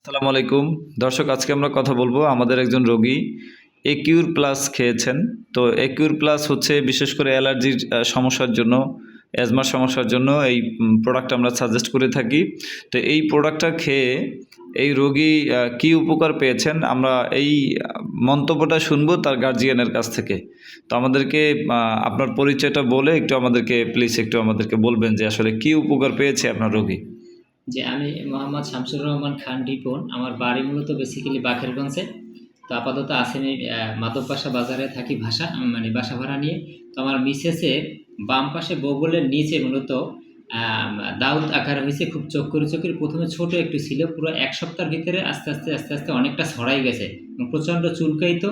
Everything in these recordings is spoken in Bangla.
আসসালামু আলাইকুম দর্শক, আজকে আমরা কথা বলবো আমাদের একজন রোগী একিউর প্লাস খেয়েছেন। তো একিউর প্লাস হচ্ছে বিশেষ করে অ্যালার্জির সমস্যার জন্য, অ্যাজমার সমস্যার জন্য এই প্রোডাক্ট আমরা সাজেস্ট করে থাকি। তো এই প্রোডাক্টটা খেয়ে এই রোগী কি উপকার পেয়েছেন, আমরা এই মন্তব্যটা শুনবো তার গার্জিয়ানের কাছ থেকে। তো আমাদেরকে আপনার পরিচয়টা বলে একটু আমাদেরকে প্লিজ একটু আমাদেরকে বলবেন যে আসলে কি উপকার পেয়েছে আপনার রোগী। যে আমি মোহাম্মদ শামসুর রহমান খান রিপন। আমার বাড়ি মূলত বেসিক্যালি বাকেরগঞ্জে। তো আপাতত আছি আমি মাধবপাশা বাজারে থাকি, মানে বাসা ভাড়া নিয়ে। তো আমার মিসেসের বাম পাশে বগলের নিচে মূলত দাউদ আকার হয়েছে, খুব চক্করি চক্করি। প্রথমে ছোট একটু ছিল, পুরো এক সপ্তাহের ভিতরে আস্তে আস্তে আস্তে আস্তে অনেকটা ছড়াই গেছে এবং প্রচণ্ড চুলকাইতো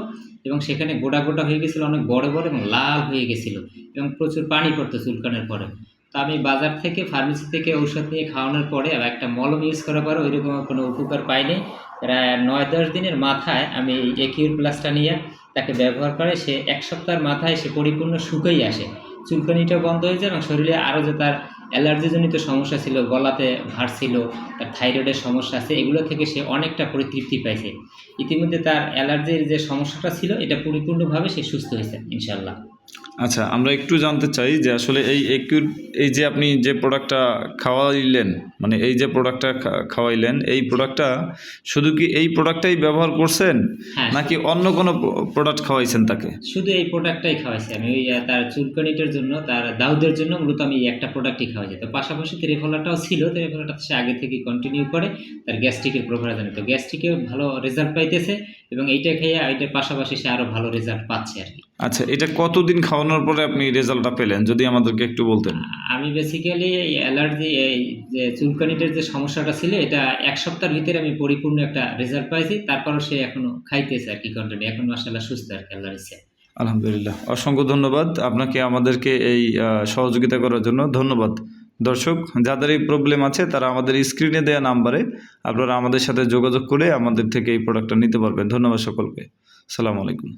এবং সেখানে গোটা গোটা হয়ে গেছিলো, অনেক বড় বড় এবং লাল হয়ে গেছিলো এবং প্রচুর পানি পড়তো চুলকানোর পরে। তো আমি বাজার থেকে, ফার্মেসি থেকে ঔষধ নিয়ে খাওয়ানোর পরে আর একটা মলম ইউজ করার পরে ওইরকম কোনো উপকার পাইনি। প্রায় 9-10 দিনের মাথায় আমি এই একিউর প্লাসটা নিয়ে তাকে ব্যবহার করে, সে এক সপ্তাহের মাথায় সে পরিপূর্ণ শুকাই আসে, চুলকানিটাও বন্ধ হয়ে যায় এবং শরীরে আরও যে তার অ্যালার্জিজনিত সমস্যা ছিল, গলাতে ভার ছিল, তার থাইরয়েডের সমস্যা আছে, এগুলো থেকে সে অনেকটা পরিতৃপ্তি পাইছে। ইতিমধ্যে তার অ্যালার্জির যে সমস্যাটা ছিল এটা পরিপূর্ণভাবে সে সুস্থ হয়েছে ইনশাল্লাহ। আচ্ছা, আমরা একটু জানতে চাই যে আসলে এই যে আপনি যে প্রোডাক্টটা খাওয়াইলেন, মানে এই যে প্রোডাক্টটা খাওয়াইলেন, এই প্রোডাক্টটা শুধু কি এই প্রোডাক্টটাই ব্যবহার করছেন, হ্যাঁ, নাকি অন্য কোনো প্রোডাক্ট খাওয়াইছেন তাকে? শুধু এই প্রোডাক্টটাই খাওয়াইছি আমি। ওই তার চুলকানিটার জন্য, তার দাউদের জন্য মূলত আমি এই একটা প্রোডাক্টই খাওয়াইছি। তো পাশাপাশি ত্রিফলাটাও ছিল, ত্রিফলাটা সে আগে থেকে কন্টিনিউ করে তার গ্যাস্ট্রিকের প্রবলেমের জন্য। তো গ্যাস্ট্রিকেও ভালো রেজাল্ট পাইতেছে এবং এইটা খেয়ে এইটার পাশাপাশি সে আরও ভালো রেজাল্ট পাচ্ছে আর কি। আচ্ছা, এটা কতদিন খাওয়ানোর পরে আপনি রেজাল্টটা পেলেন, যদি আমাদেরকে একটু বলতেন। আমি বেসিক্যালি এই অ্যালার্জি, এই যে চুলকানিটার যে সমস্যাটা ছিল, এটা এক সপ্তাহের ভিতরে আমি পরিপূর্ণ একটা রেজাল্ট পাইছি। তারপরও সে এখনো খাইতেছে আর কি কন্টিনিউ, এখন মাশাআল্লাহ সুস্থ আর কি, আল্লাহর ইচ্ছায়। আলহামদুলিল্লাহ, অসংখ্য ধন্যবাদ আপনাকে আমাদেরকে এই সহযোগিতা করার জন্য। ধন্যবাদ। দর্শক, যাদের এই প্রবলেম আছে তারা আমাদের স্ক্রিনে দেওয়া নাম্বারে আপনারা আমাদের সাথে যোগাযোগ করে আমাদের থেকে এই প্রোডাক্টটা নিতে পারবেন। ধন্যবাদ সকলকে। আসসালামু আলাইকুম।